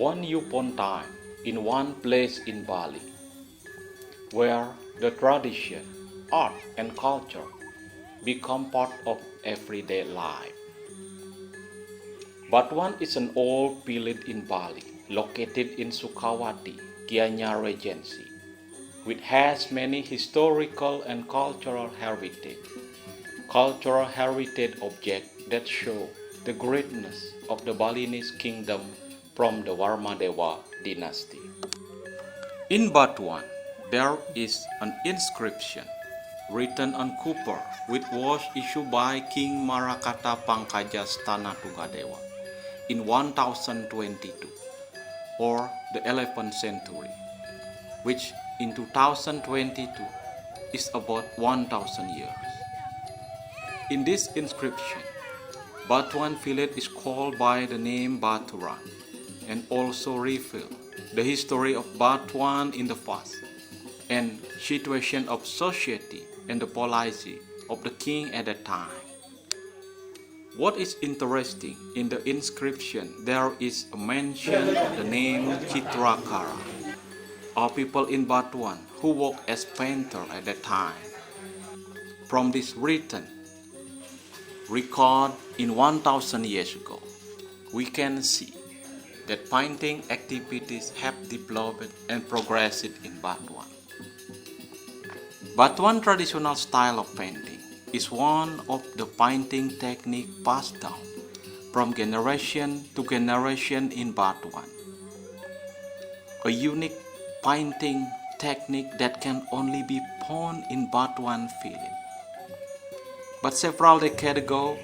Once upon time, in one place in Bali, where the tradition, art, and culture become part of everyday life. Batuan is an old village in Bali, located in Sukawati, Gianyar Regency, which has many historical and cultural heritage. Cultural heritage objects that show the greatness of the Balinese kingdom from the Warmadewa dynasty. In Batuan, there is an inscription written on copper which was issued by King Marakata Pangkajas Tanah Tunggadewa in 1022 or the 11th century, which in 2022 is about 1000 years. In this inscription, Batuan village is called by the name Baturan and also reveal the history of Batuan in the past and situation of society and the policy of the king at that time. What is interesting in the inscription, there is a mention of the name Chitrakara, or people in Batuan who worked as painter at that time. From this written record in 1000 years ago, we can see that painting activities have developed and progressed in Batuan. Batuan traditional style of painting is one of the painting technique passed down from generation to generation in Batuan. A unique painting technique that can only be found in Batuan village. But several decades ago,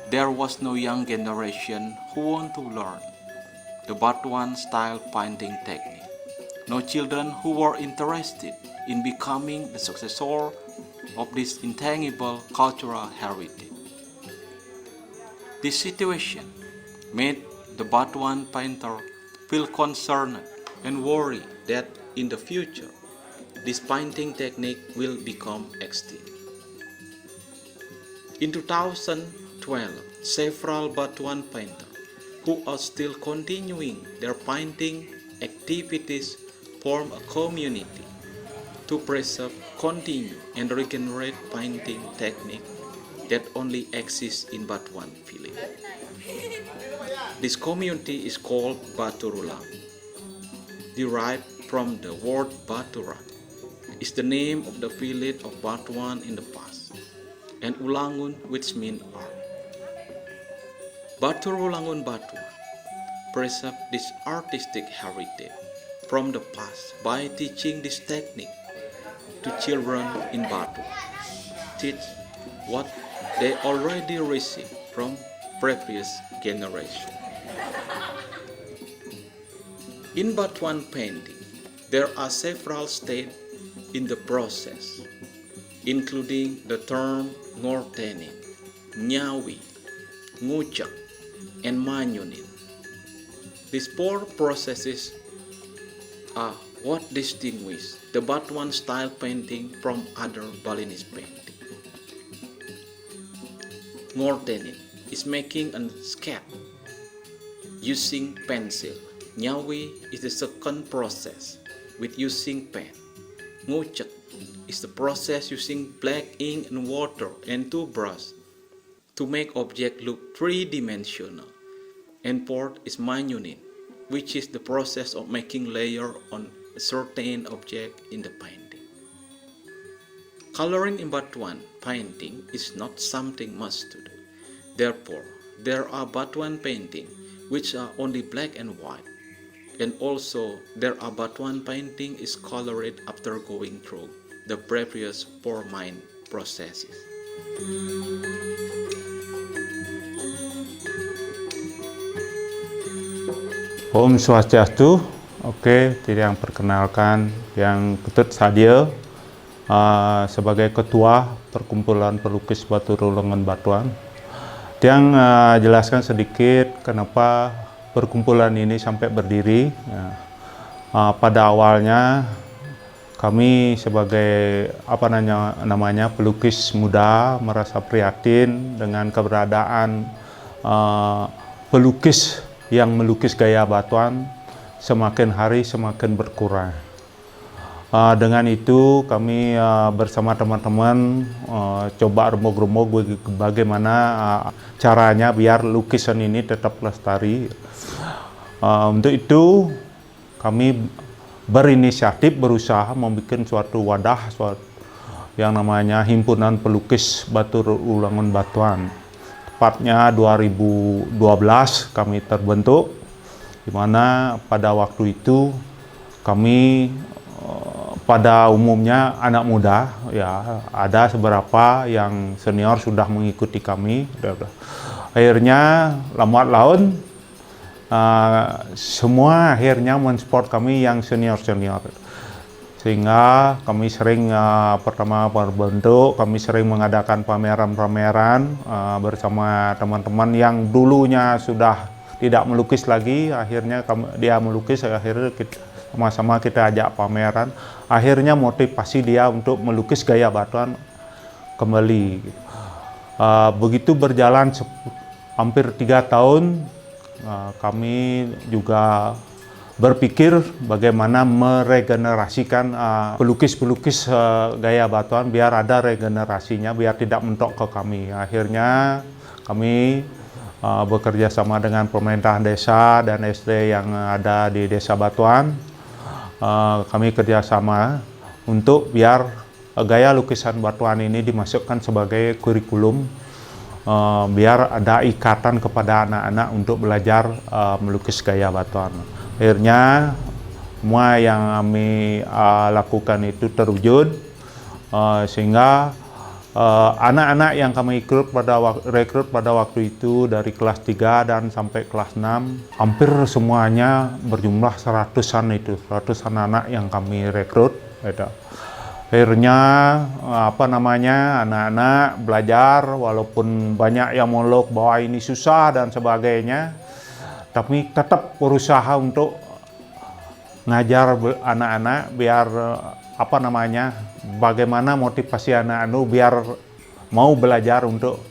there was no young generation who want to learn the Batuan style painting technique. No children who were interested in becoming the successor of this intangible cultural heritage. This situation made the Batuan painter feel concerned and worried that in the future, this painting technique will become extinct. In 2012, several Batuan painters who are still continuing their painting activities form a community to preserve, continue, and regenerate painting technique that only exists in Batuan village. This community is called Baturulang, derived from the word Baturan. Is the name of the village of Batuan in the past, and Ulangun, which means art. Baturulangun Batuan preserve this artistic heritage from the past by teaching this technique to children in Batuan. Teach what they already received from previous generations. In Batuan painting, there are several stages in the process, including the term ngortenin, nyawi, ngucak, and manyunin. These four processes are what distinguish the Batuan style painting from other Balinese painting. Ngortenin is making a sketch using pencil. Nyawi is the second process with using pen. Ngucak is the process using black ink and water and two brushes to make object look three-dimensional. And fourth is manyunin, which is the process of making layer on a certain object in the painting. Coloring in Batuan painting is not something must to do. Therefore, there are Batuan painting which are only black and white, and also there are Batuan painting is colored after going through the previous four main processes. Om Swastiastu. Oke, tidak yang perkenalkan yang Ketut Sadia sebagai ketua perkumpulan pelukis Baturulangun Batuan. Yang jelaskan sedikit kenapa perkumpulan ini sampai berdiri. Pada awalnya kami sebagai pelukis muda merasa prihatin dengan keberadaan pelukis yang melukis gaya batuan semakin hari semakin berkurang. Dengan itu kami bersama teman-teman coba remuk-remuk bagaimana caranya biar lukisan ini tetap lestari. Untuk itu kami berinisiatif berusaha membuat suatu wadah yang namanya Himpunan Pelukis Batur Ulangan Batuan. Tepatnya 2012 kami terbentuk, di mana pada waktu itu kami pada umumnya anak muda, ya ada beberapa yang senior sudah mengikuti kami. Akhirnya lambat laun semua akhirnya mensupport kami yang senior-senior, sehingga kami sering pertama berbentuk, kami sering mengadakan pameran-pameran bersama teman-teman yang dulunya sudah tidak melukis lagi, akhirnya dia melukis, akhirnya sama-sama kita ajak pameran, akhirnya motivasi dia untuk melukis gaya batuan kembali. Begitu berjalan hampir 3 tahun, kami juga berpikir bagaimana meregenerasikan pelukis-pelukis gaya batuan biar ada regenerasinya, biar tidak mentok ke kami. Akhirnya kami bekerja sama dengan pemerintahan desa dan SD yang ada di Desa Batuan. Kami kerjasama untuk biar gaya lukisan batuan ini dimasukkan sebagai kurikulum, biar ada ikatan kepada anak-anak untuk belajar melukis gaya batuan. Akhirnya semua yang kami lakukan itu terwujud, sehingga anak-anak yang kami rekrut pada waktu itu dari kelas 3 dan sampai kelas 6 hampir semuanya berjumlah ratusan anak yang kami rekrut. Akhirnya anak-anak belajar, walaupun banyak yang mengeluh bahwa ini susah dan sebagainya, tapi tetap berusaha untuk ngajar anak-anak biar bagaimana motivasi anak-anak biar mau belajar untuk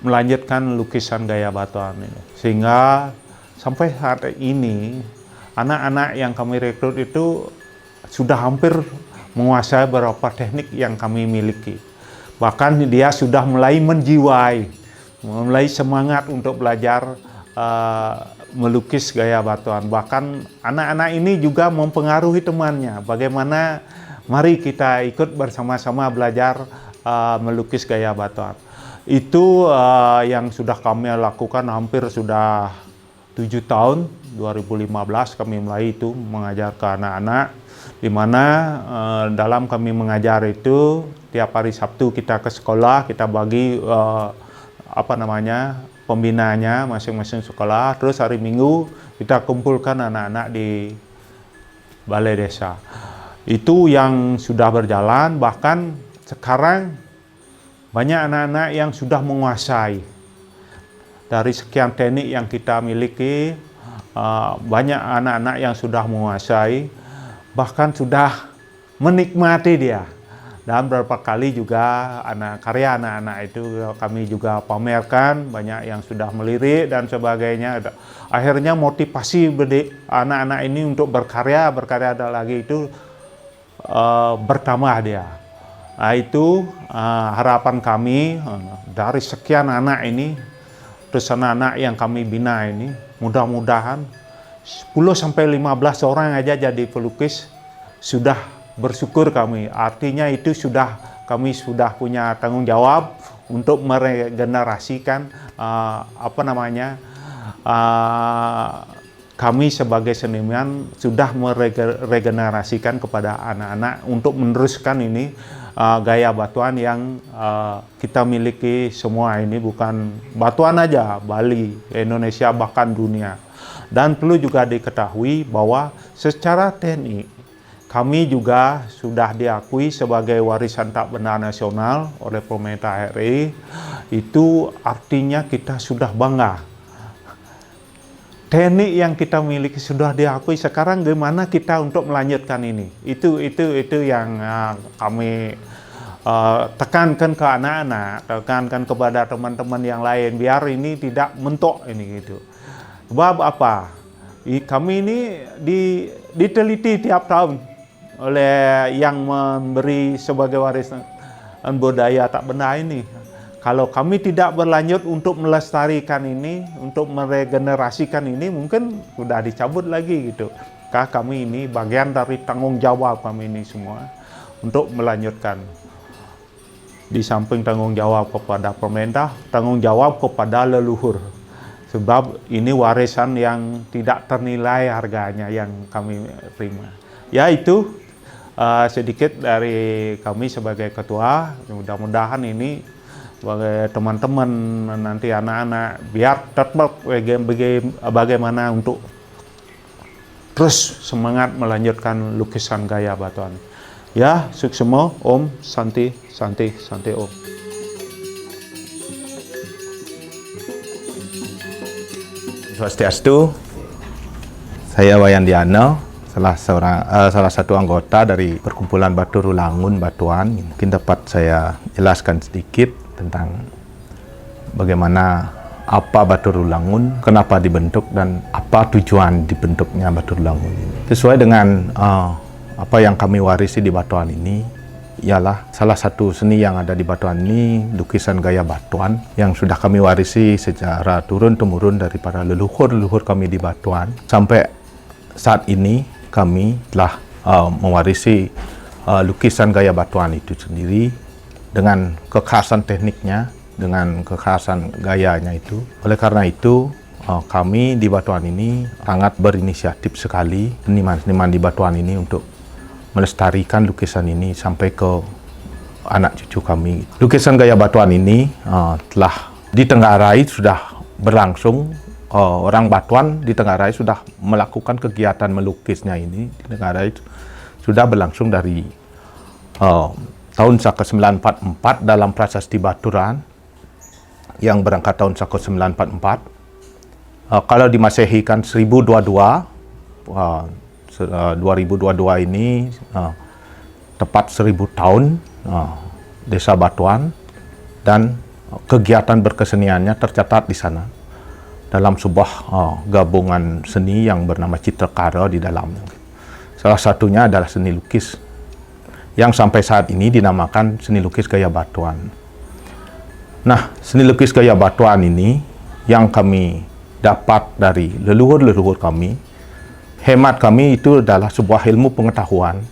melanjutkan lukisan gaya batuan ini. Sehingga sampai saat ini anak-anak yang kami rekrut itu sudah hampir menguasai beberapa teknik yang kami miliki. Bahkan dia sudah mulai menjiwai, mulai semangat untuk belajar melukis gaya batuan. Bahkan anak-anak ini juga mempengaruhi temannya. Bagaimana mari kita ikut bersama-sama belajar melukis gaya batuan. Itu yang sudah kami lakukan hampir sudah 7 tahun. 2015 kami mulai itu mengajar ke anak-anak, di mana dalam kami mengajar itu tiap hari Sabtu kita ke sekolah, kita bagi pembinanya masing-masing sekolah, terus hari Minggu kita kumpulkan anak-anak di balai desa. Itu yang sudah berjalan, bahkan sekarang banyak anak-anak yang sudah menguasai. Dari sekian teknik yang kita miliki, banyak anak-anak yang sudah menguasai, bahkan sudah menikmati dia. Dan beberapa kali juga karya anak-anak itu kami juga pamerkan, banyak yang sudah melirik dan sebagainya. Akhirnya motivasi anak-anak ini untuk berkarya ada lagi itu bertambah dia. Nah, itu harapan kami dari sekian anak ini, terus anak-anak yang kami bina ini, mudah-mudahan 10-15 orang aja jadi pelukis sudah bersyukur kami. Artinya itu kami sudah punya tanggung jawab untuk meregenerasikan kami sebagai seniman sudah meregenerasikan kepada anak-anak untuk meneruskan ini gaya batuan yang kita miliki semua ini, bukan batuan aja, Bali, Indonesia, bahkan dunia. Dan perlu juga diketahui bahwa secara teknik kami juga sudah diakui sebagai warisan tak benda nasional oleh pemerintah RI. Itu artinya kita sudah bangga. Teknik yang kita miliki sudah diakui. Sekarang gimana kita untuk melanjutkan ini? Itu yang kami tekankan ke anak-anak, tekankan kepada teman-teman yang lain biar ini tidak mentok ini gitu. Sebab apa? Kami ini diteliti tiap tahun oleh yang memberi sebagai warisan budaya tak benda ini. Kalau kami tidak berlanjut untuk melestarikan ini, untuk meregenerasikan ini, mungkin sudah dicabut lagi gitu. Kami ini bagian dari tanggung jawab kami ini semua untuk melanjutkan. Di samping tanggung jawab kepada pemerintah, tanggung jawab kepada leluhur. Sebab ini warisan yang tidak ternilai harganya yang kami terima. Ya itu sedikit dari kami sebagai ketua. Mudah-mudahan ini sebagai teman-teman nanti anak-anak biar tetap bagaimana untuk terus semangat melanjutkan lukisan gaya batuan. Ya, sukses semua. Om Santi Santi Santi Om. Swastiastu, saya Wayan Diano, salah satu anggota dari Perkumpulan Batur Ulangun Batuan. Mungkin dapat saya jelaskan sedikit tentang bagaimana apa Batur Ulangun, kenapa dibentuk, dan apa tujuan dibentuknya Batur Ulangun ini. Sesuai dengan apa yang kami warisi di Batuan ini, ialah salah satu seni yang ada di Batuan ini, lukisan gaya Batuan yang sudah kami warisi secara turun-temurun dari para leluhur-leluhur kami di Batuan. Sampai saat ini kami telah mewarisi lukisan gaya Batuan itu sendiri dengan kekhasan tekniknya, dengan kekhasan gayanya itu. Oleh karena itu, kami di Batuan ini sangat berinisiatif sekali, seniman-seniman di Batuan ini, untuk melestarikan lukisan ini sampai ke anak cucu kami. Lukisan gaya Batuan ini telah di Tenggarai sudah berlangsung. Orang Batuan di Tenggarai sudah melakukan kegiatan melukisnya ini. Di Tenggarai sudah berlangsung dari tahun Saka 944 dalam prasasti Baturan yang berangkat tahun Saka 944. Kalau di Masehi kan 1022, 2022 ini tepat 1000 tahun Desa Batuan, dan kegiatan berkeseniannya tercatat di sana dalam sebuah gabungan seni yang bernama Citrakara di dalamnya. Salah satunya adalah seni lukis yang sampai saat ini dinamakan seni lukis gaya Batuan. Nah, seni lukis gaya Batuan ini yang kami dapat dari leluhur-leluhur kami. Hemat kami itu adalah sebuah ilmu pengetahuan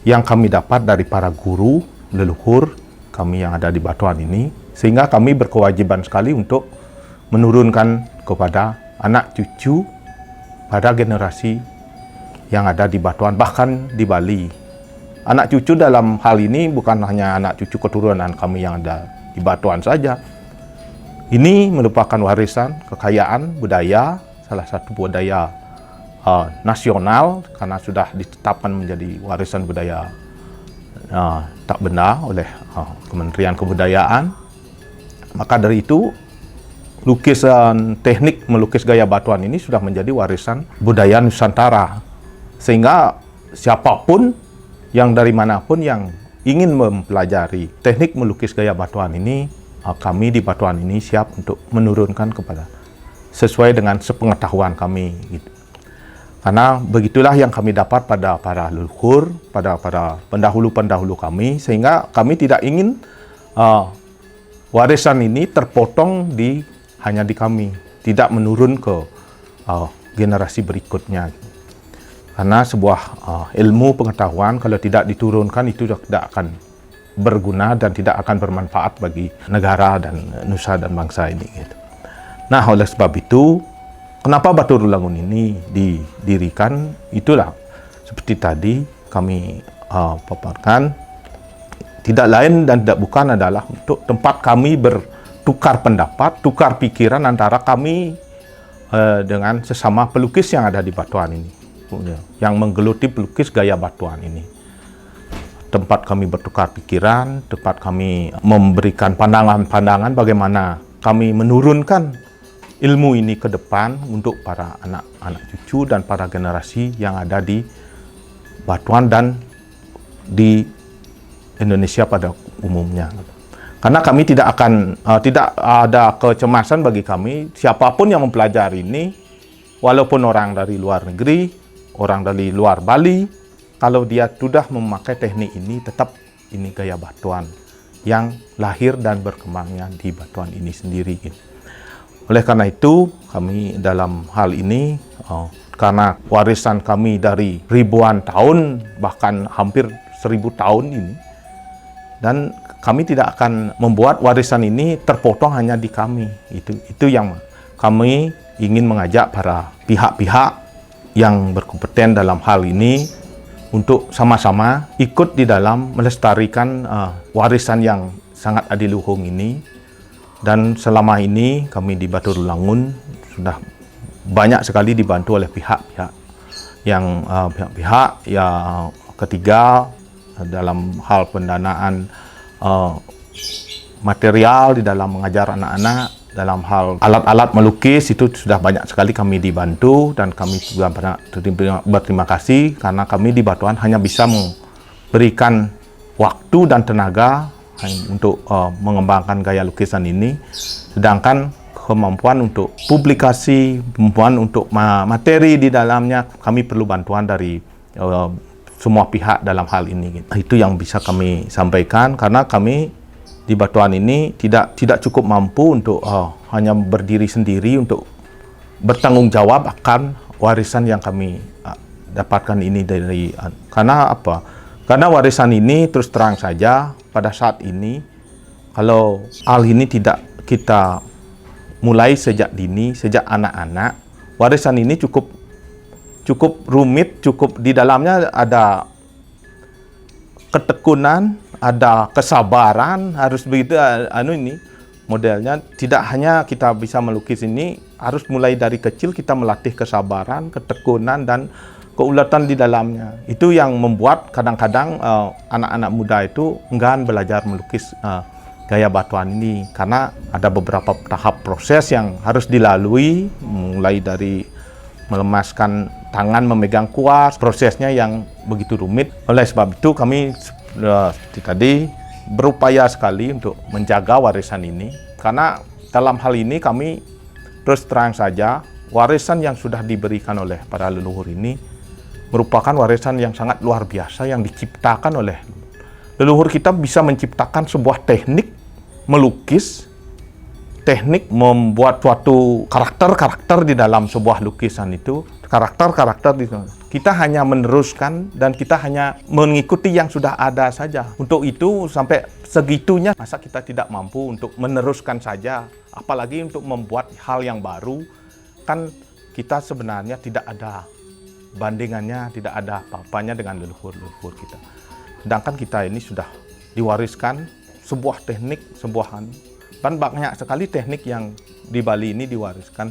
yang kami dapat dari para guru, leluhur kami yang ada di Batuan ini, sehingga kami berkewajiban sekali untuk menurunkan kepada anak cucu pada generasi yang ada di Batuan, bahkan di Bali. Anak cucu dalam hal ini bukan hanya anak cucu keturunan kami yang ada di Batuan saja. Ini merupakan warisan kekayaan budaya, salah satu budaya nasional, karena sudah ditetapkan menjadi warisan budaya tak benda oleh Kementerian Kebudayaan. Maka dari itu, lukisan teknik melukis gaya Batuan ini sudah menjadi warisan budaya Nusantara, sehingga siapapun yang dari manapun yang ingin mempelajari teknik melukis gaya Batuan ini, kami di Batuan ini siap untuk menurunkan kepada sesuai dengan sepengetahuan kami gitu. Karena begitulah yang kami dapat pada para leluhur, pada pendahulu-pendahulu kami, sehingga kami tidak ingin warisan ini terpotong hanya di kami, tidak menurun ke generasi berikutnya. Karena sebuah ilmu pengetahuan kalau tidak diturunkan itu tidak akan berguna dan tidak akan bermanfaat bagi negara dan nusa dan bangsa ini. Gitu. Nah, oleh sebab itu, kenapa Batur Ulangun ini didirikan? Itulah seperti tadi kami paparkan, tidak lain dan tidak bukan adalah untuk tempat kami bertukar pendapat, tukar pikiran antara kami dengan sesama pelukis yang ada di Batuan ini, yang menggeluti pelukis gaya Batuan ini. Tempat kami bertukar pikiran, tempat kami memberikan pandangan-pandangan bagaimana kami menurunkan ilmu ini ke depan untuk para anak-anak cucu dan para generasi yang ada di Batuan dan di Indonesia pada umumnya. Karena kami tidak ada kecemasan bagi kami, siapapun yang mempelajari ini, walaupun orang dari luar negeri, orang dari luar Bali, kalau dia sudah memakai teknik ini, tetap ini gaya batuan yang lahir dan berkembangnya di batuan ini sendiri. Oleh karena itu, kami dalam hal ini, karena warisan kami dari ribuan tahun, bahkan hampir 1000 tahun ini, dan kami tidak akan membuat warisan ini terpotong hanya di kami. Itu yang kami ingin mengajak para pihak-pihak yang berkompeten dalam hal ini untuk sama-sama ikut di dalam melestarikan warisan yang sangat adiluhung ini. Dan selama ini kami di Baturulangun sudah banyak sekali dibantu oleh pihak-pihak yang ketiga dalam hal pendanaan material di dalam mengajar anak-anak, dalam hal alat-alat melukis itu sudah banyak sekali kami dibantu, dan kami juga berterima kasih karena kami di Batuan hanya bisa memberikan waktu dan tenaga untuk mengembangkan gaya lukisan ini, sedangkan kemampuan untuk publikasi, kemampuan untuk materi di dalamnya kami perlu bantuan dari semua pihak dalam hal ini. Itu yang bisa kami sampaikan, karena kami di Batuan ini tidak cukup mampu untuk hanya berdiri sendiri untuk bertanggung jawab akan warisan yang kami dapatkan ini dari karena apa? Karena warisan ini terus terang saja pada saat ini, kalau hal ini tidak kita mulai sejak dini, sejak anak-anak, warisan ini cukup rumit, cukup di dalamnya ada ketekunan, ada kesabaran, harus begitu ini modelnya. Tidak hanya kita bisa melukis ini, harus mulai dari kecil kita melatih kesabaran, ketekunan dan keulatan di dalamnya. Itu yang membuat kadang-kadang anak-anak muda itu enggan belajar melukis gaya batuan ini, karena ada beberapa tahap proses yang harus dilalui, mulai dari melemaskan tangan memegang kuas, prosesnya yang begitu rumit. Oleh sebab itu kami tadi berupaya sekali untuk menjaga warisan ini, karena dalam hal ini kami terus terang saja warisan yang sudah diberikan oleh para leluhur ini merupakan warisan yang sangat luar biasa yang diciptakan oleh leluhur kita. Bisa menciptakan sebuah teknik melukis, teknik membuat suatu karakter-karakter di dalam sebuah lukisan itu, karakter-karakter di sana. Kita hanya meneruskan dan kita hanya mengikuti yang sudah ada saja. Untuk itu sampai segitunya, masa kita tidak mampu untuk meneruskan saja, apalagi untuk membuat hal yang baru. Kan kita sebenarnya tidak ada bandingannya, tidak ada apa-apanya dengan leluhur-leluhur kita. Sedangkan kita ini sudah diwariskan sebuah teknik, dan banyak sekali teknik yang di Bali ini diwariskan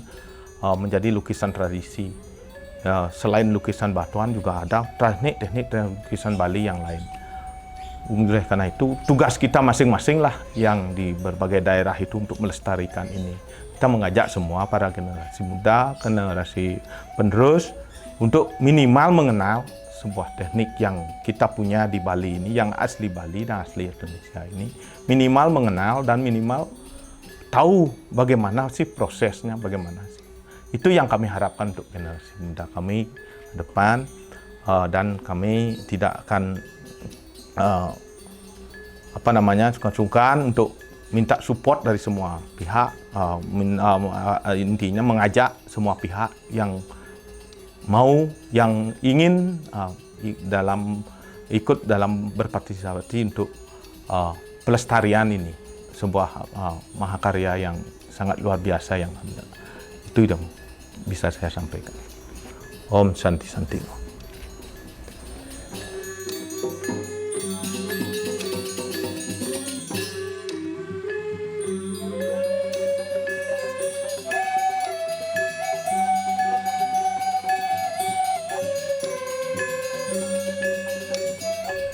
menjadi lukisan tradisi. Ya, selain lukisan batuan juga ada teknik-teknik lukisan Bali yang lain. Oleh karena itu tugas kita masing-masing lah yang di berbagai daerah itu untuk melestarikan ini. Kita mengajak semua para generasi muda, generasi penerus untuk minimal mengenal sebuah teknik yang kita punya di Bali ini, yang asli Bali dan asli Indonesia ini, minimal mengenal dan minimal tahu bagaimana sih prosesnya, bagaimana sih. Itu yang kami harapkan untuk generasi muda kami ke depan, dan kami tidak akan sungkan-sungkan untuk minta support dari semua pihak, intinya mengajak semua pihak yang mau, yang ingin ikut dalam berpartisipasi untuk pelestarian ini, sebuah mahakarya yang sangat luar biasa yang itu yang bisa saya sampaikan. Om Santi Santi.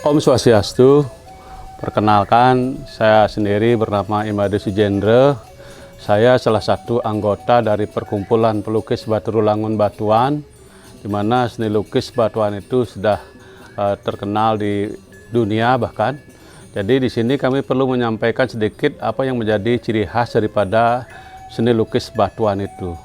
Om Swastiastu, perkenalkan saya sendiri bernama Imade Sujendra. Saya salah satu anggota dari Perkumpulan Pelukis Baturulangun Batuan, di mana seni lukis batuan itu sudah terkenal di dunia bahkan. Jadi di sini kami perlu menyampaikan sedikit apa yang menjadi ciri khas daripada seni lukis batuan itu.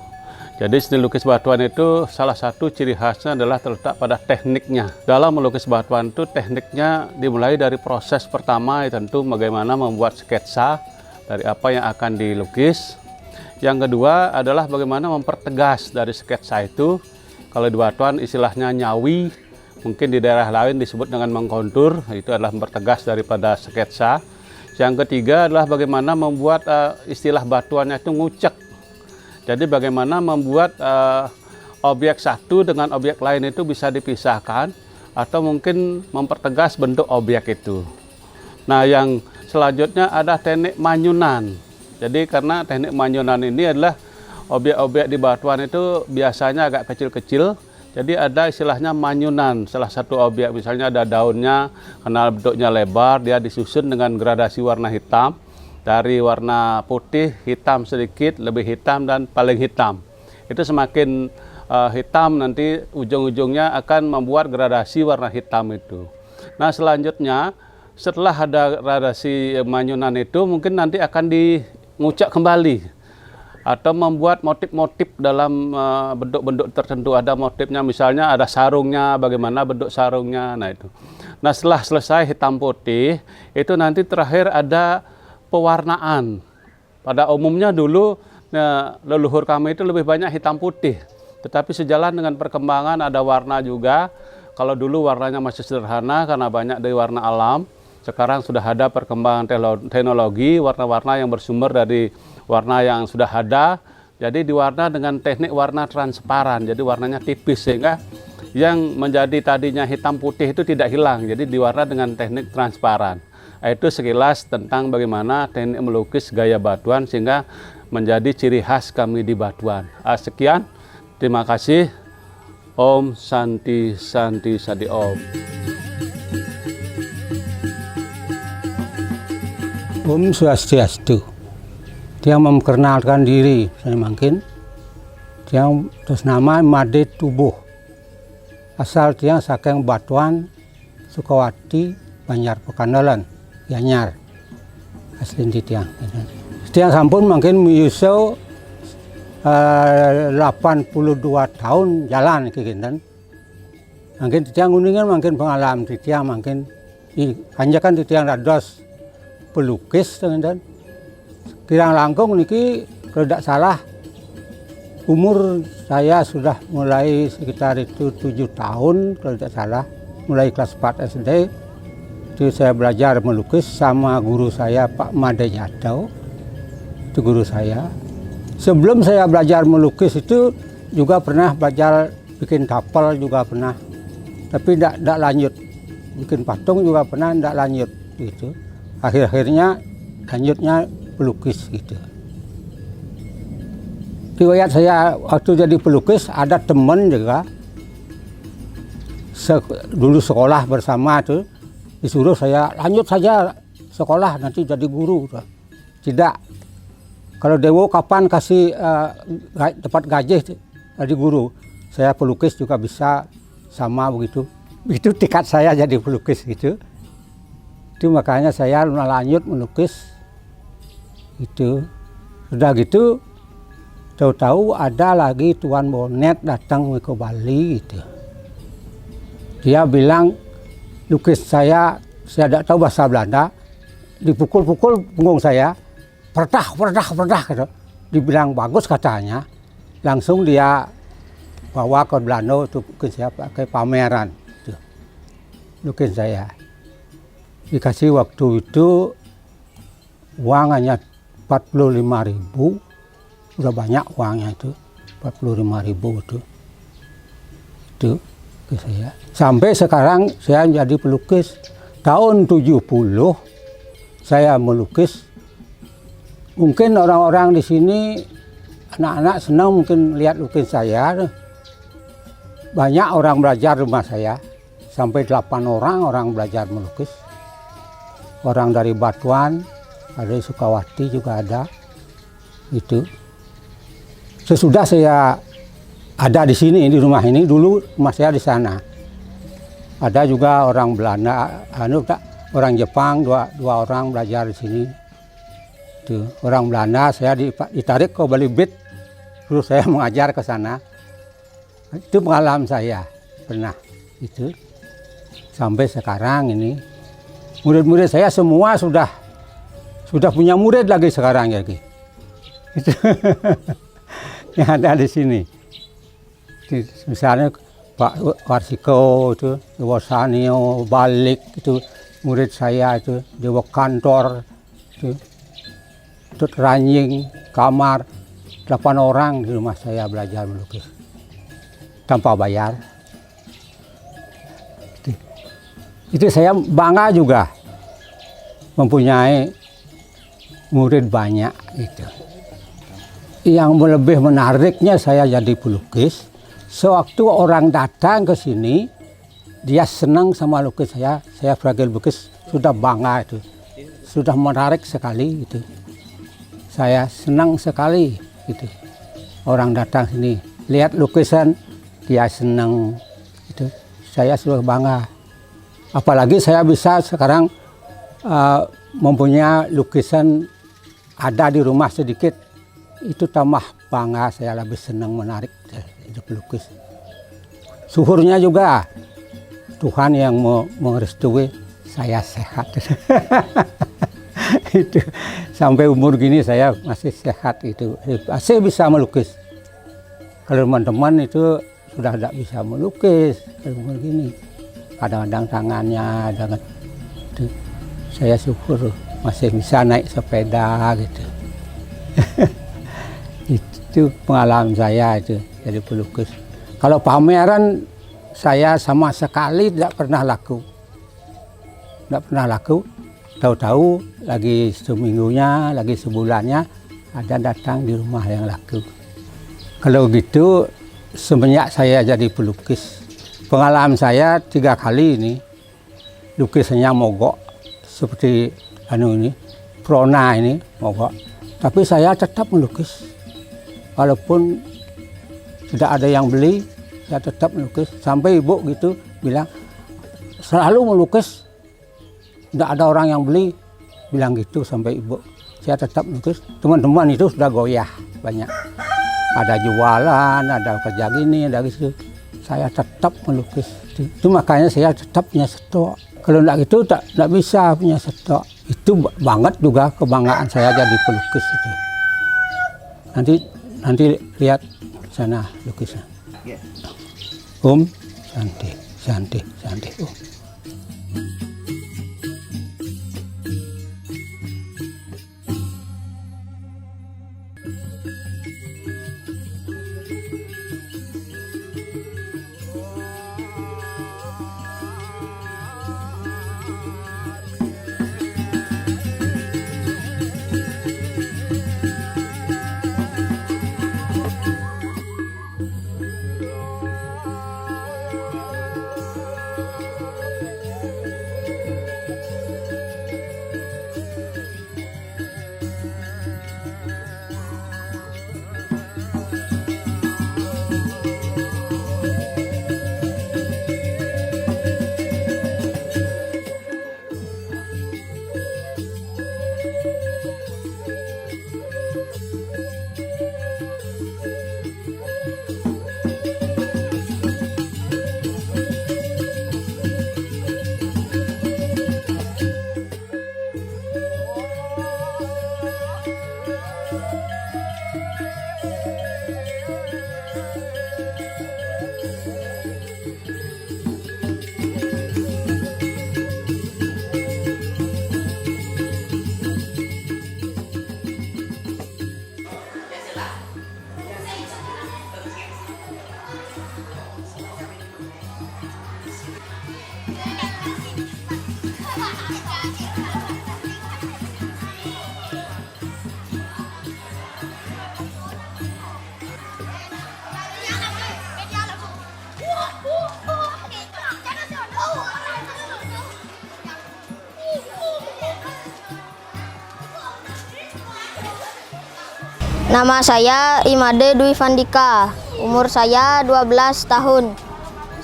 Jadi seni lukis batuan itu salah satu ciri khasnya adalah terletak pada tekniknya. Dalam melukis batuan itu tekniknya dimulai dari proses pertama, tentu bagaimana membuat sketsa dari apa yang akan dilukis. Yang kedua adalah bagaimana mempertegas dari sketsa itu. Kalau di batuan istilahnya nyawi, mungkin di daerah lain disebut dengan mengkontur, itu adalah mempertegas daripada sketsa. Yang ketiga adalah bagaimana membuat istilah batuannya itu ngucek. Jadi bagaimana membuat objek satu dengan objek lain itu bisa dipisahkan, atau mungkin mempertegas bentuk objek itu. Nah, yang selanjutnya ada teknik manyunan. Jadi karena teknik manyunan ini adalah objek-objek di batuan itu biasanya agak kecil-kecil. Jadi ada istilahnya manyunan. Salah satu objek misalnya ada daunnya, karena bentuknya lebar, dia disusun dengan gradasi warna hitam. Dari warna putih, hitam sedikit, lebih hitam, dan paling hitam. Itu semakin hitam nanti ujung-ujungnya akan membuat gradasi warna hitam itu. Nah, selanjutnya setelah ada gradasi manyunan itu mungkin nanti akan ngucek kembali atau membuat motif-motif dalam bentuk-bentuk tertentu. Ada motifnya, misalnya ada sarungnya, bagaimana bentuk sarungnya. Nah itu. Nah, setelah selesai hitam putih itu nanti terakhir ada pewarnaan. Pada umumnya dulu leluhur kami itu lebih banyak hitam putih, tetapi sejalan dengan perkembangan ada warna juga. Kalau dulu warnanya masih sederhana karena banyak dari warna alam. Sekarang sudah ada perkembangan teknologi, warna-warna yang bersumber dari warna yang sudah ada. Jadi diwarna dengan teknik warna transparan, jadi warnanya tipis sehingga yang menjadi tadinya hitam putih itu tidak hilang. Jadi diwarna dengan teknik transparan. Itu sekilas tentang bagaimana teknik melukis gaya batuan sehingga menjadi ciri khas kami di batuan. Sekian, terima kasih. Om Santi Santi Sadi Om. Om Swastiastu. Dia memperkenalkan diri, saya mungkin. Dia terus nama Made Tubuh. Asal dia saking Batuan, Sukawati, Banjar Pekandalan, Gianyar. Asli tiang. Tiang sampun mungkin menyusul 82 tahun jalan keginten. Mungkin tiang kuningan mungkin pengalaman tiang mungkin kanjakan tiang dados pelukis teman-teman. Kirang langkung niki kalau tidak salah umur saya sudah mulai sekitar itu 7 tahun kalau tidak salah, mulai kelas 4 SD itu saya belajar melukis sama guru saya Pak Made Jadau, itu guru saya. Sebelum saya belajar melukis itu juga pernah belajar bikin tapel juga pernah, tapi tidak lanjut. Bikin patung juga pernah, tidak lanjut gitu. Akhir-akhirnya lanjutnya pelukis gitu. Riwayat saya waktu jadi pelukis ada teman juga dulu sekolah bersama tuh, disuruh saya lanjut saja sekolah nanti jadi guru. Tidak, kalau Dewo kapan kasih dapat gaji jadi guru, saya pelukis juga bisa sama begitu. Itu tekad saya jadi pelukis gitu. Itu makanya saya lanjut melukis itu. Sudah gitu tahu-tahu ada lagi Tuan Bonet datang ke Bali gitu. Dia bilang lukis saya tidak tahu bahasa Belanda, dipukul-pukul punggung saya, perdah gitu. Dibilang bagus katanya, langsung dia bawa ke Belanda untuk lukis saya pakai pameran gitu. Lukis saya. Dikasih waktu itu uang hanya 45.000, udah banyak uangnya itu, 45.000 itu ke saya. Sampai sekarang saya jadi pelukis. Tahun 70 saya melukis. Mungkin orang-orang di sini anak-anak senang mungkin lihat lukis saya. Banyak orang belajar rumah saya, sampai 8 orang belajar melukis. Orang dari Batuan, ada di Sukawati juga ada, itu. Sesudah saya ada di sini, di rumah ini, dulu rumah saya di sana. Ada juga orang Belanda, orang Jepang, dua orang belajar di sini. Tuh, orang Belanda saya ditarik ke Bali Beat, terus saya mengajar ke sana. Itu pengalaman saya pernah itu. Sampai sekarang ini murid-murid saya semua sudah punya murid lagi sekarang ya, Ki. Itu yang ada di sini. Misalnya Pak Warsiko itu, Wasanio, Balik itu murid saya itu, Dewa Kantor itu, Ranjing, Kamar, 8 orang di rumah saya belajar melukis tanpa bayar. Itu saya bangga juga mempunyai murid banyak gitu. Yang lebih menariknya saya jadi pelukis, sewaktu orang datang ke sini, dia senang sama lukis saya sebagai pelukis sudah bangga itu, sudah menarik sekali itu. Saya senang sekali gitu. Orang datang sini, lihat lukisan, dia senang itu. Saya sudah bangga. Apalagi saya bisa sekarang mempunyai lukisan ada di rumah sedikit. Itu tambah bangga, saya lebih senang menarik hidup lukis. Syukurnya juga Tuhan yang merestui saya sehat. Itu sampai umur gini saya masih sehat itu, masih bisa melukis. Kalau teman-teman itu sudah tidak bisa melukis kalau umur gini. Kadang-kadang tangannya, itu saya syukur masih bisa naik sepeda gitu. Itu pengalaman saya itu jadi pelukis. Kalau pameran saya sama sekali tidak pernah laku. Tidak pernah laku. Tahu-tahu lagi seminggunya, lagi sebulannya ada datang di rumah yang laku. Kalau gitu semenjak saya jadi pelukis, pengalaman saya 3 kali ini lukisannya mogok seperti ini, Prona ini mogok. Tapi saya tetap melukis. Walaupun tidak ada yang beli, saya tetap melukis. Sampai ibu gitu bilang, selalu melukis, tidak ada orang yang beli. Bilang gitu sampai ibu. Saya tetap melukis. Teman-teman itu sudah goyah banyak. Ada jualan, ada kerja gini, ada gitu. Saya tetap melukis. Itu makanya saya tetap punya stok. Kalau tidak gitu, tidak bisa punya stok. Itu banget juga kebanggaan saya jadi pelukis itu. Nanti lihat sana lukisan. Santi, Om. Nama saya Imade Dwi Vandika, umur saya 12 tahun.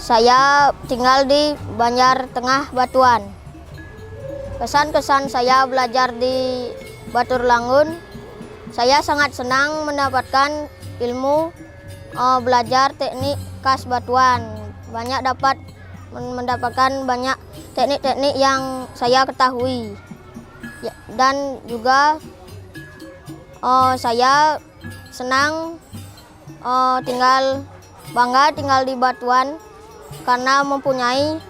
Saya tinggal di Banjar Tengah, Batuan. Kesan-kesan saya belajar di Baturulangun, saya sangat senang mendapatkan ilmu belajar teknik khas batuan. Banyak dapat mendapatkan banyak teknik-teknik yang saya ketahui. Ya, dan juga saya senang bangga tinggal di Batuan karena mempunyai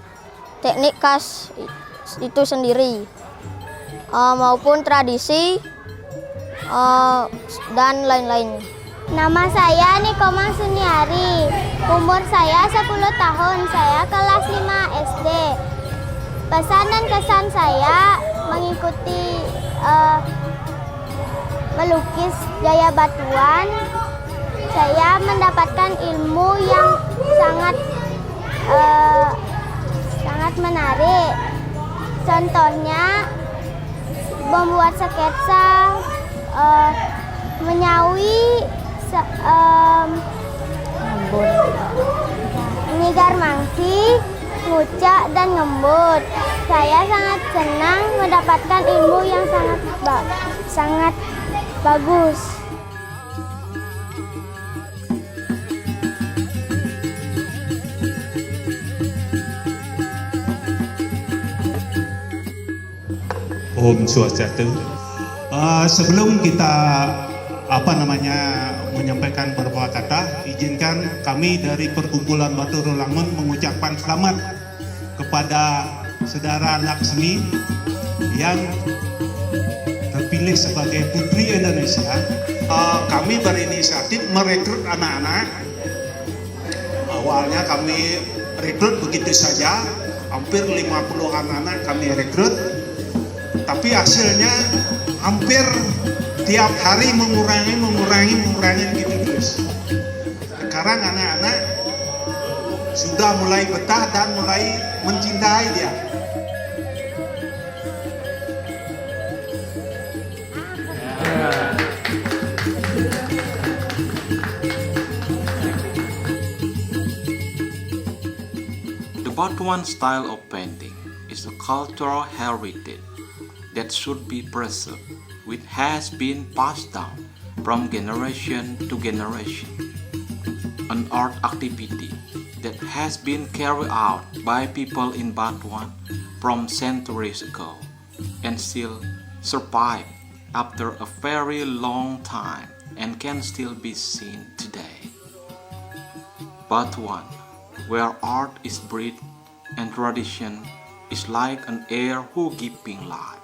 teknik khas itu sendiri, maupun tradisi dan lain-lain. Nama saya Nikoma Suniari, umur saya 10 tahun, saya kelas 5 SD. Pesan dan kesan saya mengikuti melukis gaya batuan, saya mendapatkan ilmu yang sangat menarik. Contohnya membuat sketsa, menyawi, menyigar mangsi, ngucak, dan ngembut. Saya sangat senang mendapatkan ilmu yang sangat bagus. Om Swastiastu. Sebelum kita menyampaikan beberapa kata, izinkan kami dari Perkumpulan Baturulangun mengucapkan selamat kepada saudara Laksmi yang terpilih sebagai Putri Indonesia. Kami berinisiatif merekrut anak-anak. Awalnya kami rekrut begitu saja, hampir 50 anak-anak kami rekrut. Tapi hasilnya hampir tiap hari mengurangi gitu terus. Sekarang anak-anak sudah mulai betah dan mulai mencintai dia. The Batuan style of painting is a cultural heritage that should be preserved, which has been passed down from generation to generation. An art activity that has been carried out by people in Batuan from centuries ago and still survive after a very long time and can still be seen today. Batuan, where art is breathed and tradition is like an air who giving life.